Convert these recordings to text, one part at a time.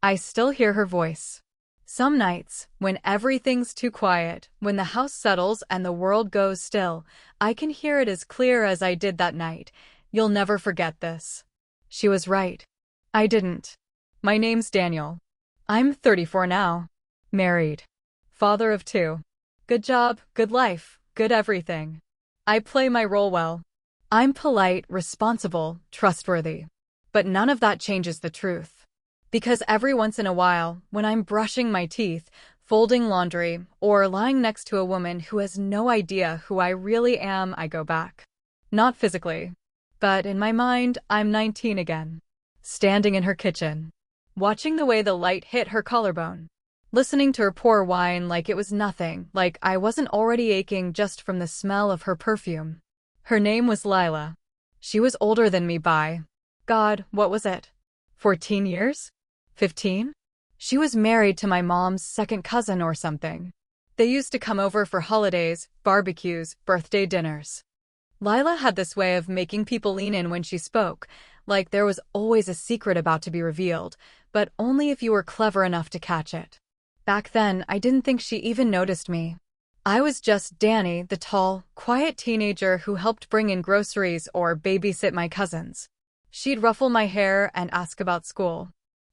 I still hear her voice. Some nights, when everything's too quiet, when the house settles and the world goes still, I can hear it as clear as I did that night. You'll never forget this. She was right. I didn't. My name's Daniel. I'm 34 now. Married. Father of 2. Good job, good life, good everything. I play my role well. I'm polite, responsible, trustworthy. But none of that changes the truth. Because every once in a while, when I'm brushing my teeth, folding laundry, or lying next to a woman who has no idea who I really am, I go back. Not physically. But in my mind, I'm 19 again. Standing in her kitchen. Watching the way the light hit her collarbone. Listening to her pour wine like it was nothing, like I wasn't already aching just from the smell of her perfume. Her name was Lila. She was older than me by, God, what was it? 14 years? 15? She was married to my mom's second cousin or something. They used to come over for holidays, barbecues, birthday dinners. Lila had this way of making people lean in when she spoke, like there was always a secret about to be revealed, but only if you were clever enough to catch it. Back then, I didn't think she even noticed me. I was just Danny, the tall, quiet teenager who helped bring in groceries or babysit my cousins. She'd ruffle my hair and ask about school.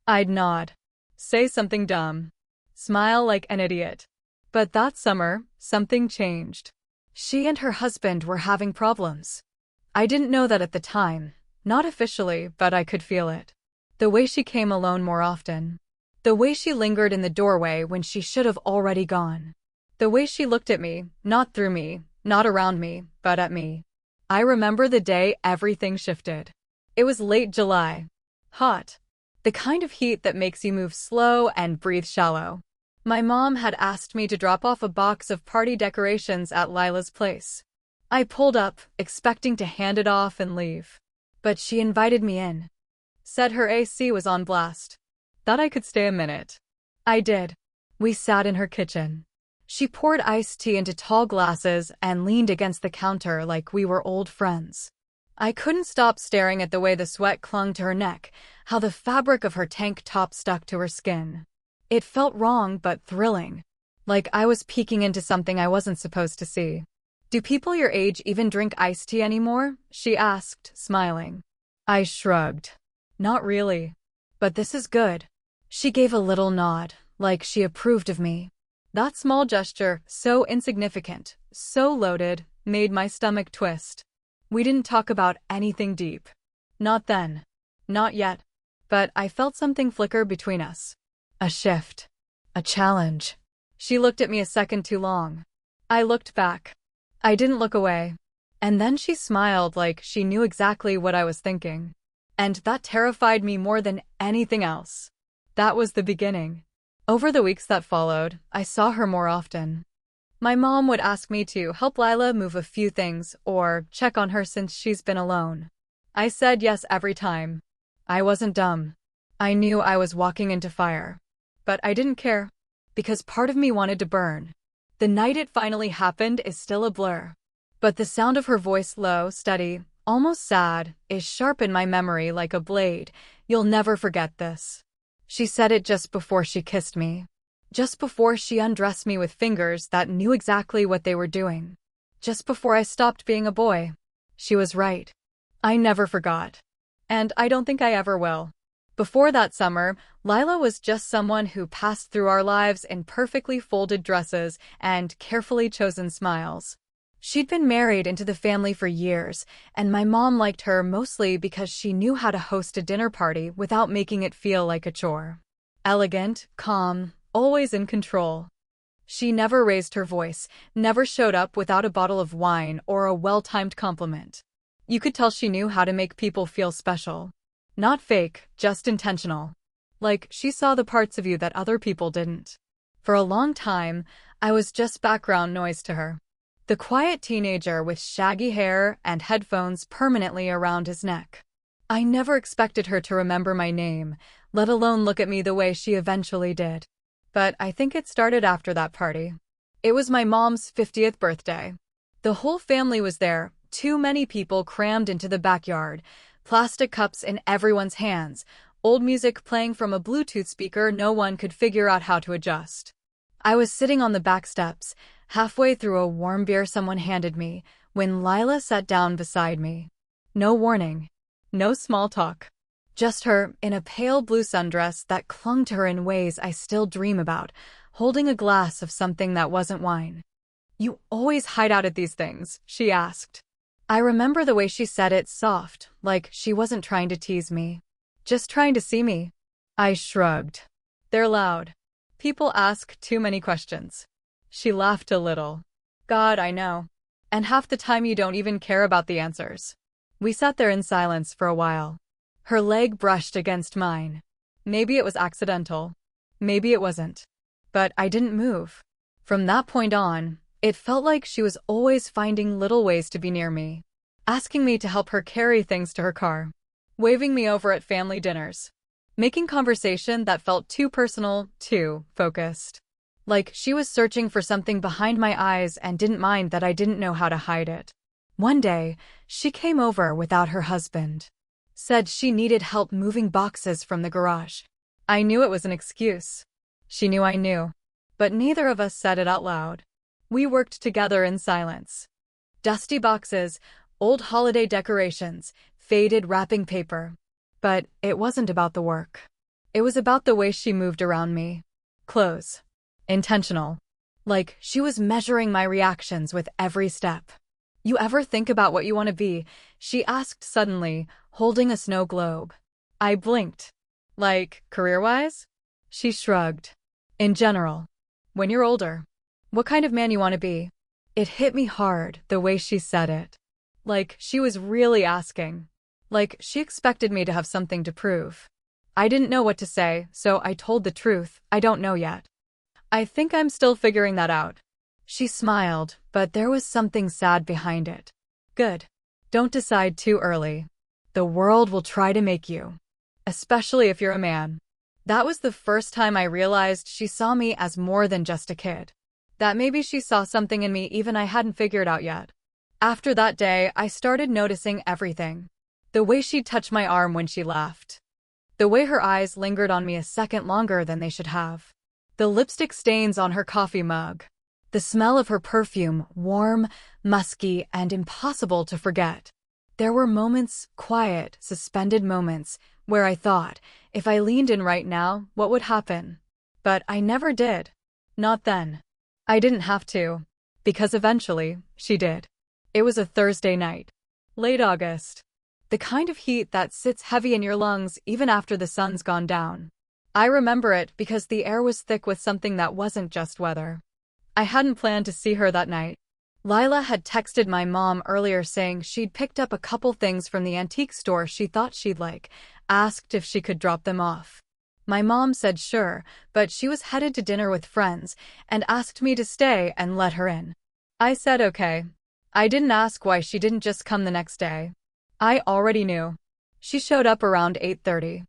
I'd nod. Say something dumb. Smile like an idiot. But that summer, something changed. She and her husband were having problems. I didn't know that at the time, not officially, but I could feel it. The way she came alone more often. The way she lingered in the doorway when she should have already gone. The way she looked at me, not through me, not around me, but at me. I remember the day everything shifted. It was late July. Hot. The kind of heat that makes you move slow and breathe shallow. My mom had asked me to drop off a box of party decorations at Lila's place. I pulled up, expecting to hand it off and leave. But she invited me in. Said her AC was on blast. Thought I could stay a minute. I did. We sat in her kitchen. She poured iced tea into tall glasses and leaned against the counter like we were old friends. I couldn't stop staring at the way the sweat clung to her neck, how the fabric of her tank top stuck to her skin. It felt wrong but thrilling. Like I was peeking into something I wasn't supposed to see. Do people your age even drink iced tea anymore? She asked, smiling. I shrugged. Not really. But this is good. She gave a little nod, like she approved of me. That small gesture, so insignificant, so loaded, made my stomach twist. We didn't talk about anything deep. Not then. Not yet. But I felt something flicker between us. A shift. A challenge. She looked at me a second too long. I looked back. I didn't look away. And then she smiled like she knew exactly what I was thinking. And that terrified me more than anything else. That was the beginning. Over the weeks that followed, I saw her more often. My mom would ask me to help Lila move a few things or check on her since she's been alone. I said yes every time. I wasn't dumb. I knew I was walking into fire. But I didn't care. Because part of me wanted to burn. The night it finally happened is still a blur. But the sound of her voice, low, steady, almost sad, is sharp in my memory like a blade. You'll never forget this. She said it just before she kissed me. Just before she undressed me with fingers that knew exactly what they were doing. Just before I stopped being a boy. She was right. I never forgot. And I don't think I ever will. Before that summer, Lila was just someone who passed through our lives in perfectly folded dresses and carefully chosen smiles. She'd been married into the family for years, and my mom liked her mostly because she knew how to host a dinner party without making it feel like a chore. Elegant, calm, always in control. She never raised her voice, never showed up without a bottle of wine or a well-timed compliment. You could tell she knew how to make people feel special. Not fake, just intentional. Like she saw the parts of you that other people didn't. For a long time, I was just background noise to her. The quiet teenager with shaggy hair and headphones permanently around his neck. I never expected her to remember my name, let alone look at me the way she eventually did. But I think it started after that party. It was my mom's 50th birthday. The whole family was there, too many people crammed into the backyard, plastic cups in everyone's hands, old music playing from a Bluetooth speaker no one could figure out how to adjust. I was sitting on the back steps, halfway through a warm beer someone handed me, when Lila sat down beside me. No warning. No small talk. Just her, in a pale blue sundress that clung to her in ways I still dream about, holding a glass of something that wasn't wine. "You always hide out at these things?" she asked. I remember the way she said it, soft, like she wasn't trying to tease me. Just trying to see me. I shrugged. "They're loud. People ask too many questions." She laughed a little. "God, I know. And half the time you don't even care about the answers." We sat there in silence for a while. Her leg brushed against mine. Maybe it was accidental. Maybe it wasn't. But I didn't move. From that point on, it felt like she was always finding little ways to be near me. Asking me to help her carry things to her car. Waving me over at family dinners. Making conversation that felt too personal, too focused. Like she was searching for something behind my eyes and didn't mind that I didn't know how to hide it. One day, she came over without her husband. Said she needed help moving boxes from the garage. I knew it was an excuse. She knew I knew. But neither of us said it out loud. We worked together in silence. Dusty boxes, old holiday decorations, faded wrapping paper. But it wasn't about the work. It was about the way she moved around me. Close. Intentional. Like she was measuring my reactions with every step. "You ever think about what you want to be?" she asked suddenly, holding a snow globe. I blinked. "Like, career-wise?" She shrugged. "In general. When you're older. What kind of man you want to be?" It hit me hard, the way she said it. Like she was really asking. Like she expected me to have something to prove. I didn't know what to say, so I told the truth. "I don't know yet. I think I'm still figuring that out." She smiled, but there was something sad behind it. "Good. Don't decide too early. The world will try to make you. Especially if you're a man." That was the first time I realized she saw me as more than just a kid. That maybe she saw something in me even I hadn't figured out yet. After that day, I started noticing everything. The way she'd touch my arm when she laughed. The way her eyes lingered on me a second longer than they should have. The lipstick stains on her coffee mug. The smell of her perfume, warm, musky, and impossible to forget. There were moments, quiet, suspended moments, where I thought, if I leaned in right now, what would happen? But I never did. Not then. I didn't have to. Because eventually, she did. It was a Thursday night. Late August. The kind of heat that sits heavy in your lungs even after the sun's gone down. I remember it because the air was thick with something that wasn't just weather. I hadn't planned to see her that night. Lila had texted my mom earlier saying she'd picked up a couple things from the antique store she thought she'd like, asked if she could drop them off. My mom said sure, but she was headed to dinner with friends and asked me to stay and let her in. I said okay. I didn't ask why she didn't just come the next day. I already knew. She showed up around 8:30.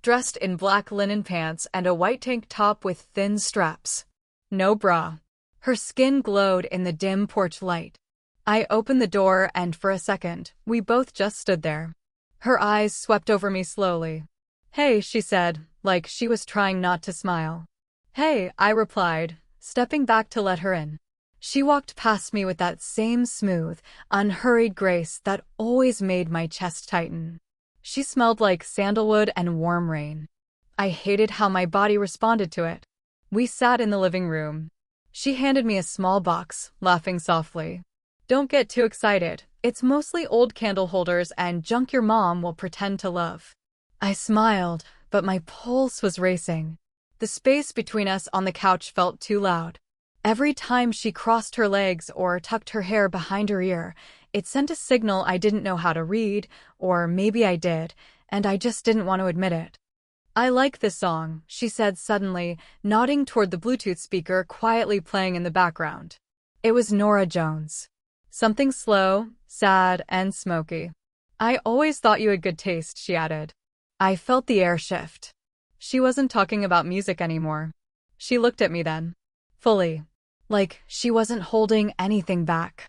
Dressed in black linen pants and a white tank top with thin straps. No bra. Her skin glowed in the dim porch light. I opened the door and for a second, we both just stood there. Her eyes swept over me slowly. "Hey," she said, like she was trying not to smile. "Hey," I replied, stepping back to let her in. She walked past me with that same smooth, unhurried grace that always made my chest tighten. She smelled like sandalwood and warm rain. I hated how my body responded to it. We sat in the living room. She handed me a small box, laughing softly. "Don't get too excited. It's mostly old candle holders and junk your mom will pretend to love." I smiled, but my pulse was racing. The space between us on the couch felt too loud. Every time she crossed her legs or tucked her hair behind her ear, it sent a signal I didn't know how to read, or maybe I did, and I just didn't want to admit it. "I like this song," she said suddenly, nodding toward the Bluetooth speaker quietly playing in the background. It was Norah Jones. Something slow, sad, and smoky. "I always thought you had good taste," she added. I felt the air shift. She wasn't talking about music anymore. She looked at me then. Fully. Like she wasn't holding anything back.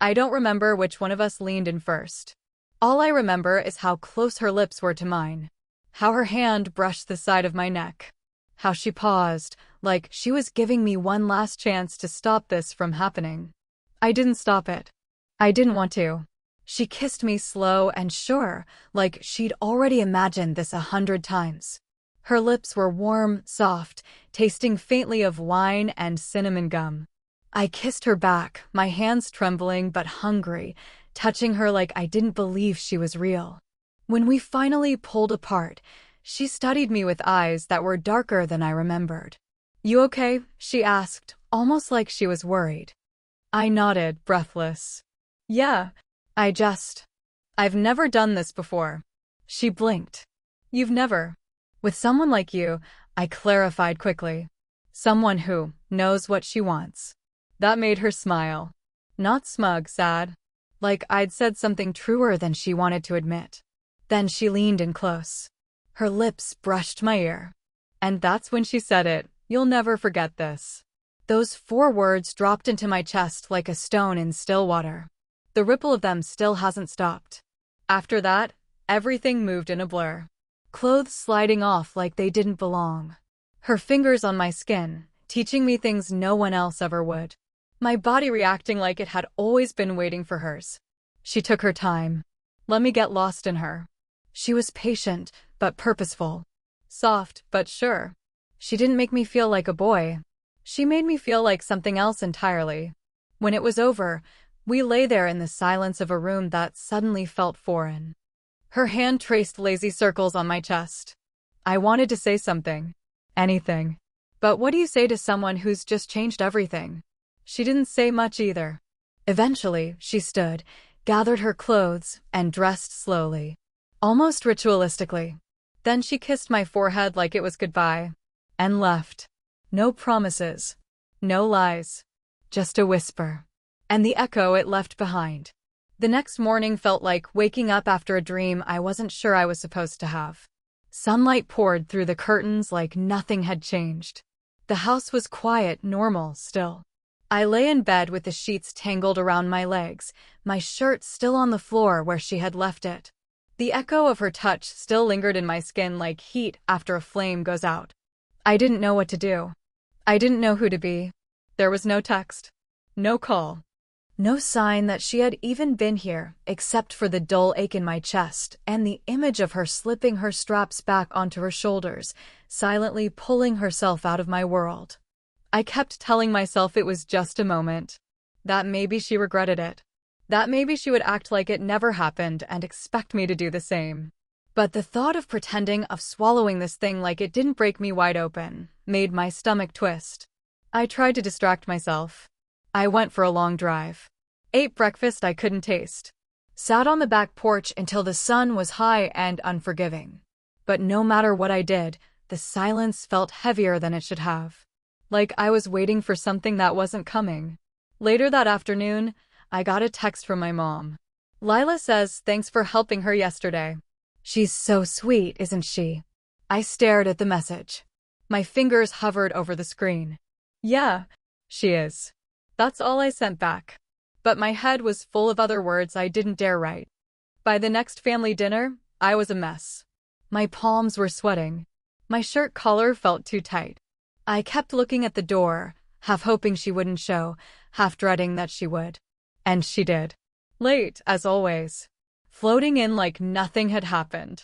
I don't remember which one of us leaned in first. All I remember is how close her lips were to mine. How her hand brushed the side of my neck. How she paused, like she was giving me one last chance to stop this from happening. I didn't stop it. I didn't want to. She kissed me slow and sure, like she'd already imagined this 100 times. Her lips were warm, soft, tasting faintly of wine and cinnamon gum. I kissed her back, my hands trembling but hungry, touching her like I didn't believe she was real. When we finally pulled apart, she studied me with eyes that were darker than I remembered. "You okay?" she asked, almost like she was worried. I nodded, breathless. "Yeah, I've never done this before." She blinked. "You've never?" "With someone like you," I clarified quickly. "Someone who knows what she wants." That made her smile. Not smug, sad. Like I'd said something truer than she wanted to admit. Then she leaned in close. Her lips brushed my ear. And that's when she said it, "You'll never forget this." Those 4 words dropped into my chest like a stone in still water. The ripple of them still hasn't stopped. After that, everything moved in a blur. Clothes sliding off like they didn't belong. Her fingers on my skin, teaching me things no one else ever would. My body reacting like it had always been waiting for hers. She took her time. Let me get lost in her. She was patient, but purposeful. Soft, but sure. She didn't make me feel like a boy. She made me feel like something else entirely. When it was over, we lay there in the silence of a room that suddenly felt foreign. Her hand traced lazy circles on my chest. I wanted to say something. Anything. But what do you say to someone who's just changed everything? She didn't say much either. Eventually, she stood, gathered her clothes, and dressed slowly. Almost ritualistically. Then she kissed my forehead like it was goodbye. And left. No promises. No lies. Just a whisper. And the echo it left behind. The next morning felt like waking up after a dream I wasn't sure I was supposed to have. Sunlight poured through the curtains like nothing had changed. The house was quiet, normal, still. I lay in bed with the sheets tangled around my legs, my shirt still on the floor where she had left it. The echo of her touch still lingered in my skin like heat after a flame goes out. I didn't know what to do. I didn't know who to be. There was no text. No call. No sign that she had even been here, except for the dull ache in my chest and the image of her slipping her straps back onto her shoulders, silently pulling herself out of my world. I kept telling myself it was just a moment. That maybe she regretted it. That maybe she would act like it never happened and expect me to do the same. But the thought of pretending, of swallowing this thing like it didn't break me wide open, made my stomach twist. I tried to distract myself. I went for a long drive. Ate breakfast I couldn't taste. Sat on the back porch until the sun was high and unforgiving. But no matter what I did, the silence felt heavier than it should have. Like I was waiting for something that wasn't coming. Later that afternoon, I got a text from my mom. "Lila says thanks for helping her yesterday." "She's so sweet, isn't she?" I stared at the message. My fingers hovered over the screen. "Yeah, she is." That's all I sent back. But my head was full of other words I didn't dare write. By the next family dinner, I was a mess. My palms were sweating. My shirt collar felt too tight. I kept looking at the door, half hoping she wouldn't show, half dreading that she would. And she did. Late, as always. Floating in like nothing had happened.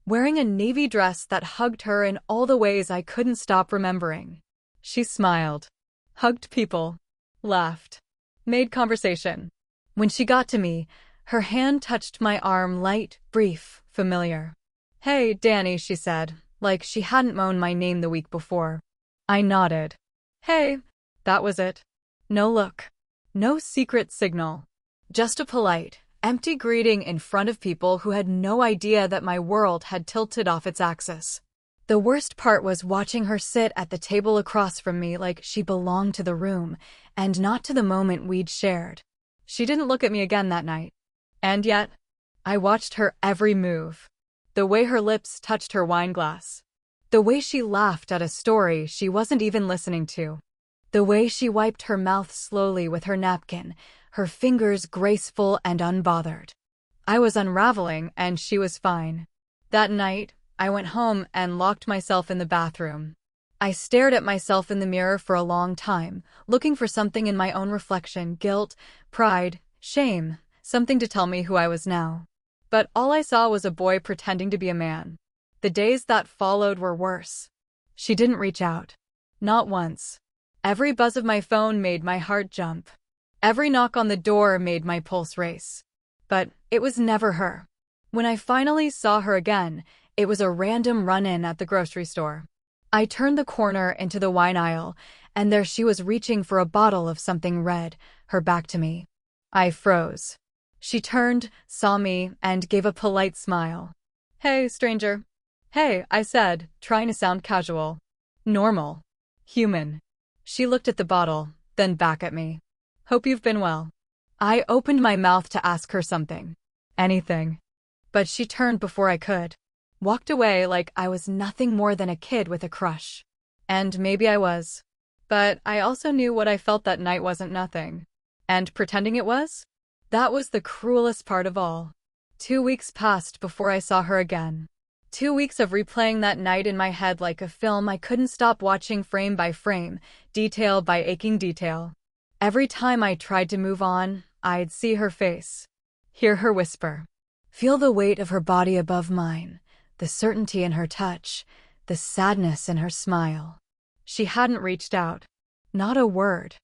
Wearing a navy dress that hugged her in all the ways I couldn't stop remembering. She smiled. Hugged people. Laughed. Made conversation. When she got to me, her hand touched my arm, light, brief, familiar. "Hey, Danny," she said, like she hadn't moaned my name the week before. I nodded. "Hey." That was it. No look. No secret signal. Just a polite, empty greeting in front of people who had no idea that my world had tilted off its axis. The worst part was watching her sit at the table across from me like she belonged to the room, and not to the moment we'd shared. She didn't look at me again that night. And yet, I watched her every move. The way her lips touched her wine glass. The way she laughed at a story she wasn't even listening to. The way she wiped her mouth slowly with her napkin, her fingers graceful and unbothered. I was unraveling, and she was fine. That night, I went home and locked myself in the bathroom. I stared at myself in the mirror for a long time, looking for something in my own reflection, guilt, pride, shame, something to tell me who I was now. But all I saw was a boy pretending to be a man. The days that followed were worse. She didn't reach out. Not once. Every buzz of my phone made my heart jump. Every knock on the door made my pulse race. But it was never her. When I finally saw her again, it was a random run-in at the grocery store. I turned the corner into the wine aisle, and there she was reaching for a bottle of something red, her back to me. I froze. She turned, saw me, and gave a polite smile. "Hey, stranger." "Hey," I said, trying to sound casual. Normal. Human. She looked at the bottle, then back at me. "Hope you've been well." I opened my mouth to ask her something. Anything. But she turned before I could. Walked away like I was nothing more than a kid with a crush. And maybe I was. But I also knew what I felt that night wasn't nothing. And pretending it was? That was the cruelest part of all. 2 weeks passed before I saw her again. 2 weeks of replaying that night in my head like a film I couldn't stop watching frame by frame, detail by aching detail. Every time I tried to move on, I'd see her face. Hear her whisper. Feel the weight of her body above mine, the certainty in her touch, the sadness in her smile. She hadn't reached out. Not a word.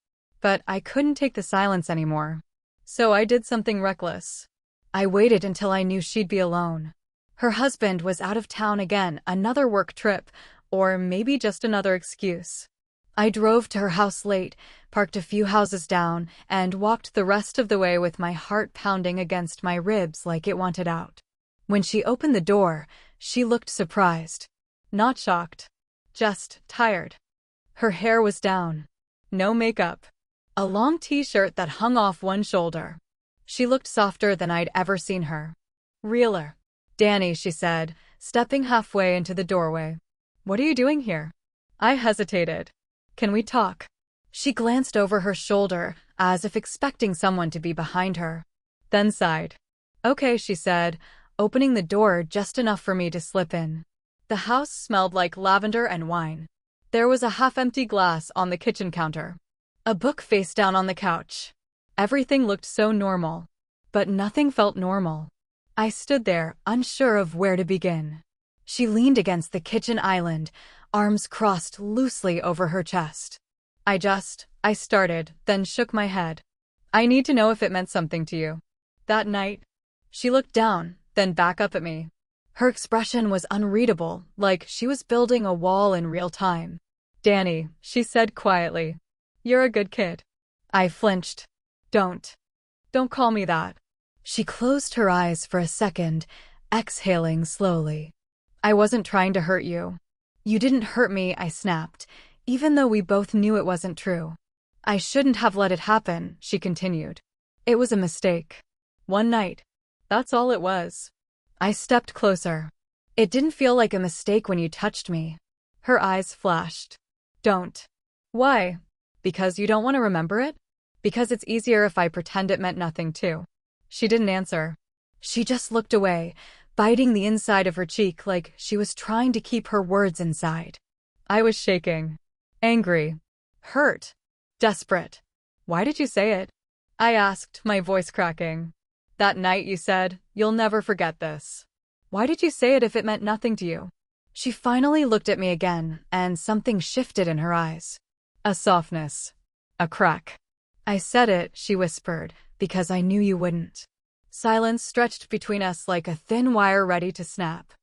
But I couldn't take the silence anymore. So I did something reckless. I waited until I knew she'd be alone. Her husband was out of town again, another work trip, or maybe just another excuse. I drove to her house late, parked a few houses down, and walked the rest of the way with my heart pounding against my ribs like it wanted out. When she opened the door, she looked surprised. Not shocked. Just tired. Her hair was down. No makeup. A long t-shirt that hung off one shoulder. She looked softer than I'd ever seen her. Realer. "Danny," she said, stepping halfway into the doorway. "What are you doing here?" I hesitated. "Can we talk?" She glanced over her shoulder, as if expecting someone to be behind her. Then sighed. "Okay," she said, opening the door just enough for me to slip in. The house smelled like lavender and wine. There was a half-empty glass on the kitchen counter. A book face down on the couch. Everything looked so normal. But nothing felt normal. I stood there, unsure of where to begin. She leaned against the kitchen island, arms crossed loosely over her chest. I started, then shook my head. "I need to know if it meant something to you." That night, she looked down, then back up at me. Her expression was unreadable, like she was building a wall in real time. "Danny," she said quietly. "You're a good kid." I flinched. Don't call me that." She closed her eyes for a second, exhaling slowly. "I wasn't trying to hurt you." "You didn't hurt me," I snapped, even though we both knew it wasn't true. "I shouldn't have let it happen," she continued. "It was a mistake. One night. That's all it was." I stepped closer. "It didn't feel like a mistake when you touched me." Her eyes flashed. "Don't." "Why? Because you don't want to remember it? Because it's easier if I pretend it meant nothing too." She didn't answer. She just looked away, biting the inside of her cheek like she was trying to keep her words inside. I was shaking. Angry. Hurt. Desperate. "Why did you say it?" I asked, my voice cracking. "That night you said, 'You'll never forget this.' Why did you say it if it meant nothing to you?" She finally looked at me again, and something shifted in her eyes. A softness. A crack. "I said it," she whispered, "because I knew you wouldn't." Silence stretched between us like a thin wire ready to snap.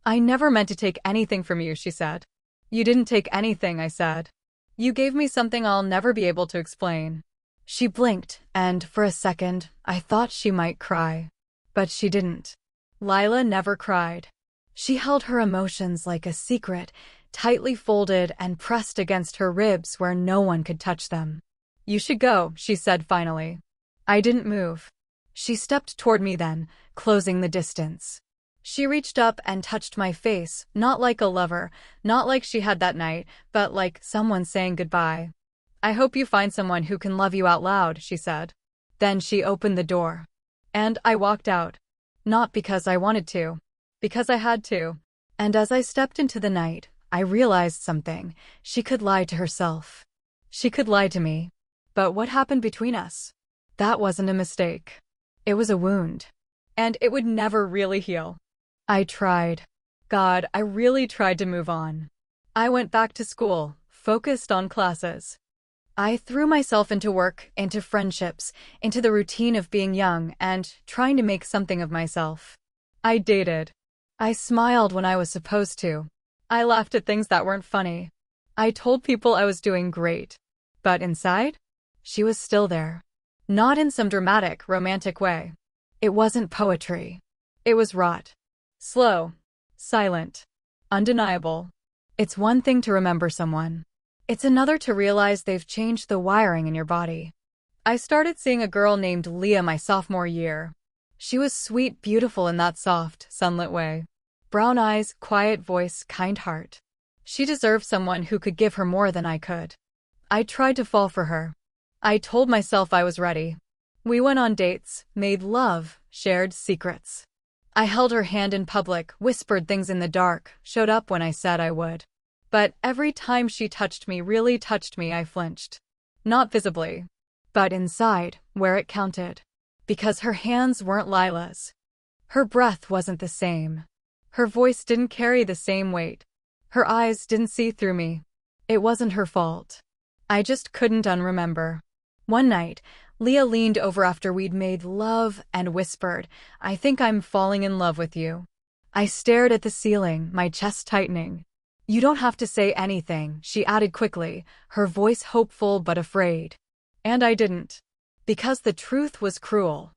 "I never meant to take anything from you," she said. "You didn't take anything," I said. "You gave me something I'll never be able to explain." She blinked, and for a second, I thought she might cry. But she didn't. Lila never cried. She held her emotions like a secret, tightly folded and pressed against her ribs where no one could touch them. "You should go," she said finally. I didn't move. She stepped toward me then, closing the distance. She reached up and touched my face, not like a lover, not like she had that night, but like someone saying goodbye. "I hope you find someone who can love you out loud," she said. Then she opened the door. And I walked out. Not because I wanted to. Because I had to. And as I stepped into the night, I realized something. She could lie to herself. She could lie to me. But what happened between us? That wasn't a mistake. It was a wound. And it would never really heal. I tried. God, I really tried to move on. I went back to school, focused on classes. I threw myself into work, into friendships, into the routine of being young and trying to make something of myself. I dated. I smiled when I was supposed to. I laughed at things that weren't funny. I told people I was doing great. But inside, she was still there. Not in some dramatic, romantic way. It wasn't poetry. It was rot. Slow. Silent. Undeniable. It's one thing to remember someone. It's another to realize they've changed the wiring in your body. I started seeing a girl named Leah my sophomore year. She was sweet, beautiful in that soft, sunlit way. Brown eyes, quiet voice, kind heart. She deserved someone who could give her more than I could. I tried to fall for her. I told myself I was ready. We went on dates, made love, shared secrets. I held her hand in public, whispered things in the dark, showed up when I said I would. But every time she touched me, really touched me, I flinched. Not visibly, but inside, where it counted. Because her hands weren't Lila's. Her breath wasn't the same. Her voice didn't carry the same weight. Her eyes didn't see through me. It wasn't her fault. I just couldn't unremember. One night, Leah leaned over after we'd made love and whispered, "I think I'm falling in love with you." I stared at the ceiling, my chest tightening. "You don't have to say anything," she added quickly, her voice hopeful but afraid. And I didn't. Because the truth was cruel.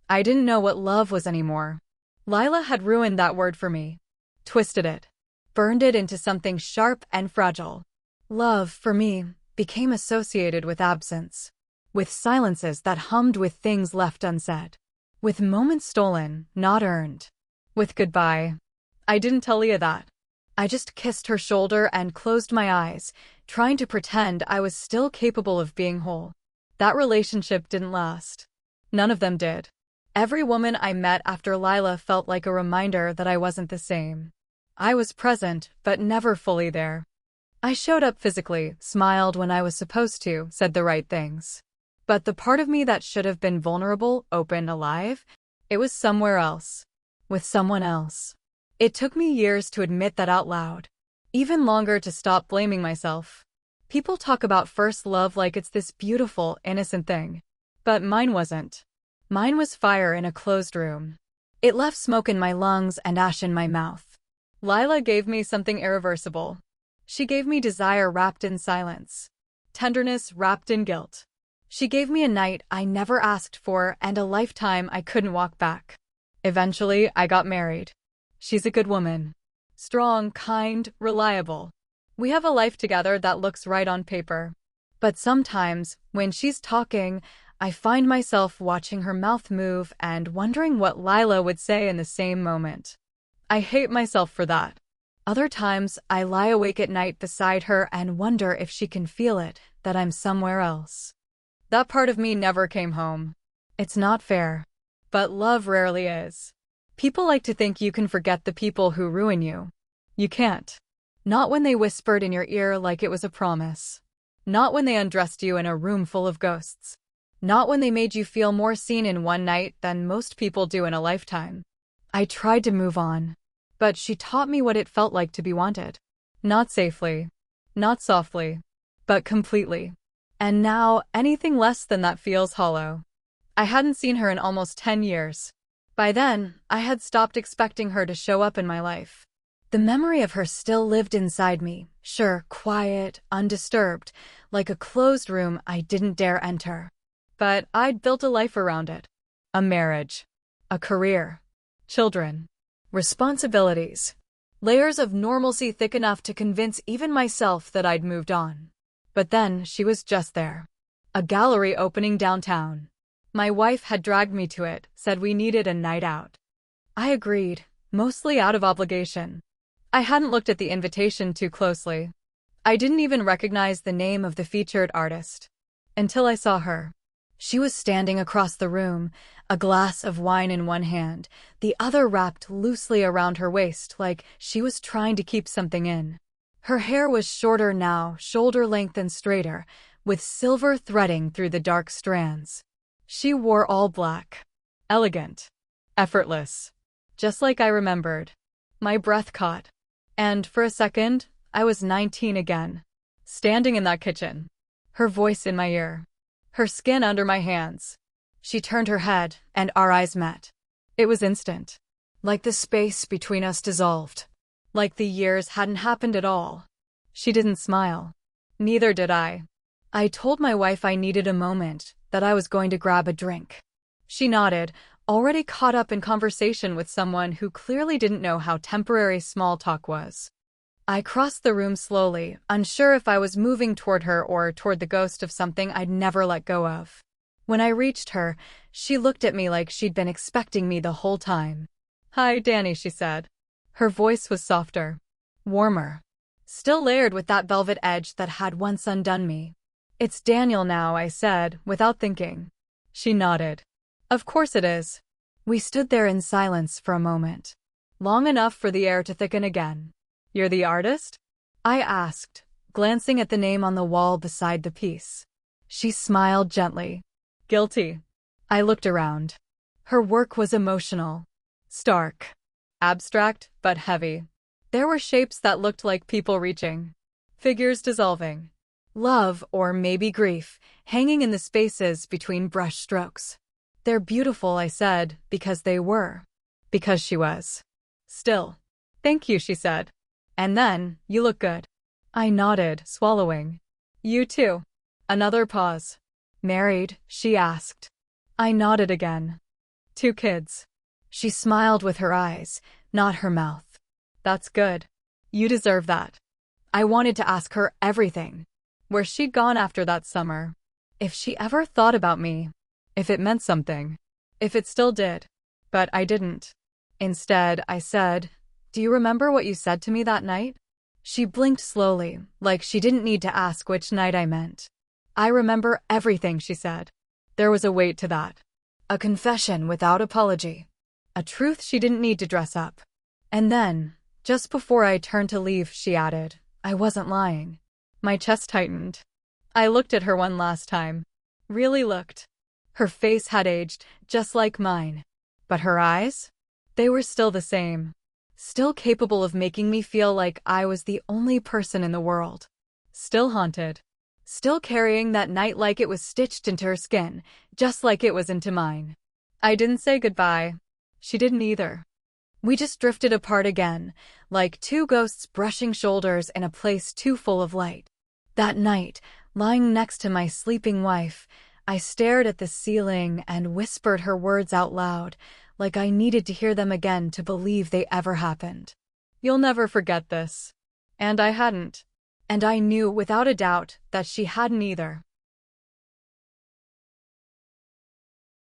I didn't know what love was anymore. Lila had ruined that word for me. Twisted it. Burned it into something sharp and fragile. Love, for me, became associated with absence. With silences that hummed, with things left unsaid. With moments stolen, not earned. With goodbye. I didn't tell Leah that. I just kissed her shoulder and closed my eyes, trying to pretend I was still capable of being whole. That relationship didn't last. None of them did. Every woman I met after Lila felt like a reminder that I wasn't the same. I was present, but never fully there. I showed up physically, smiled when I was supposed to, said the right things. But the part of me that should have been vulnerable, open, alive, it was somewhere else. With someone else. It took me years to admit that out loud. Even longer to stop blaming myself. People talk about first love like it's this beautiful, innocent thing. But mine wasn't. Mine was fire in a closed room. It left smoke in my lungs and ash in my mouth. Lila gave me something irreversible. She gave me desire wrapped in silence. Tenderness wrapped in guilt. She gave me a night I never asked for and a lifetime I couldn't walk back. Eventually, I got married. She's a good woman. Strong, kind, reliable. We have a life together that looks right on paper. But sometimes, when she's talking, I find myself watching her mouth move and wondering what Lila would say in the same moment. I hate myself for that. Other times, I lie awake at night beside her and wonder if she can feel it, that I'm somewhere else. That part of me never came home. It's not fair. But love rarely is. People like to think you can forget the people who ruin you. You can't. Not when they whispered in your ear like it was a promise. Not when they undressed you in a room full of ghosts. Not when they made you feel more seen in one night than most people do in a lifetime. I tried to move on. But she taught me what it felt like to be wanted. Not safely. Not softly. But completely. And now, anything less than that feels hollow. I hadn't seen her in almost 10 years. By then, I had stopped expecting her to show up in my life. The memory of her still lived inside me, sure, quiet, undisturbed, like a closed room I didn't dare enter. But I'd built a life around it. A marriage. A career. Children. Responsibilities. Layers of normalcy thick enough to convince even myself that I'd moved on. But then she was just there. A gallery opening downtown. My wife had dragged me to it, said we needed a night out. I agreed, mostly out of obligation. I hadn't looked at the invitation too closely. I didn't even recognize the name of the featured artist. Until I saw her. She was standing across the room, a glass of wine in one hand, the other wrapped loosely around her waist like she was trying to keep something in. Her hair was shorter now, shoulder length and straighter, with silver threading through the dark strands. She wore all black. Elegant. Effortless. Just like I remembered. My breath caught. And for a second, I was 19 again. Standing in that kitchen. Her voice in my ear. Her skin under my hands. She turned her head, and our eyes met. It was instant. Like the space between us dissolved. Like the years hadn't happened at all. She didn't smile. Neither did I. I told my wife I needed a moment, that I was going to grab a drink. She nodded, already caught up in conversation with someone who clearly didn't know how temporary small talk was. I crossed the room slowly, unsure if I was moving toward her or toward the ghost of something I'd never let go of. When I reached her, she looked at me like she'd been expecting me the whole time. "Hi, Danny," she said. Her voice was softer, warmer, still layered with that velvet edge that had once undone me. "It's Daniel now," I said, without thinking. She nodded. "Of course it is." We stood there in silence for a moment, long enough for the air to thicken again. "You're the artist?" I asked, glancing at the name on the wall beside the piece. She smiled gently. "Guilty." I looked around. Her work was emotional. Stark. Abstract, but heavy. There were shapes that looked like people reaching. Figures dissolving. Love, or maybe grief, hanging in the spaces between brush strokes. "They're beautiful," I said, because they were. Because she was. Still. "Thank you," she said. And then, "You look good." I nodded, swallowing. "You too." Another pause. "Married?" she asked. I nodded again. "2 kids." She smiled with her eyes, not her mouth. "That's good. You deserve that." I wanted to ask her everything. Where she'd gone after that summer. If she ever thought about me. If it meant something. If it still did. But I didn't. Instead, I said, "Do you remember what you said to me that night?" She blinked slowly, like she didn't need to ask which night I meant. "I remember everything," she said. There was a weight to that. A confession without apology. A truth she didn't need to dress up. And then, just before I turned to leave, she added, "I wasn't lying." My chest tightened. I looked at her one last time. Really looked. Her face had aged, just like mine. But her eyes? They were still the same. Still capable of making me feel like I was the only person in the world. Still haunted. Still carrying that night like it was stitched into her skin, just like it was into mine. I didn't say goodbye. She didn't either. We just drifted apart again, like 2 ghosts brushing shoulders in a place too full of light. That night, lying next to my sleeping wife, I stared at the ceiling and whispered her words out loud, like I needed to hear them again to believe they ever happened. "You'll never forget this." And I hadn't. And I knew without a doubt that she hadn't either.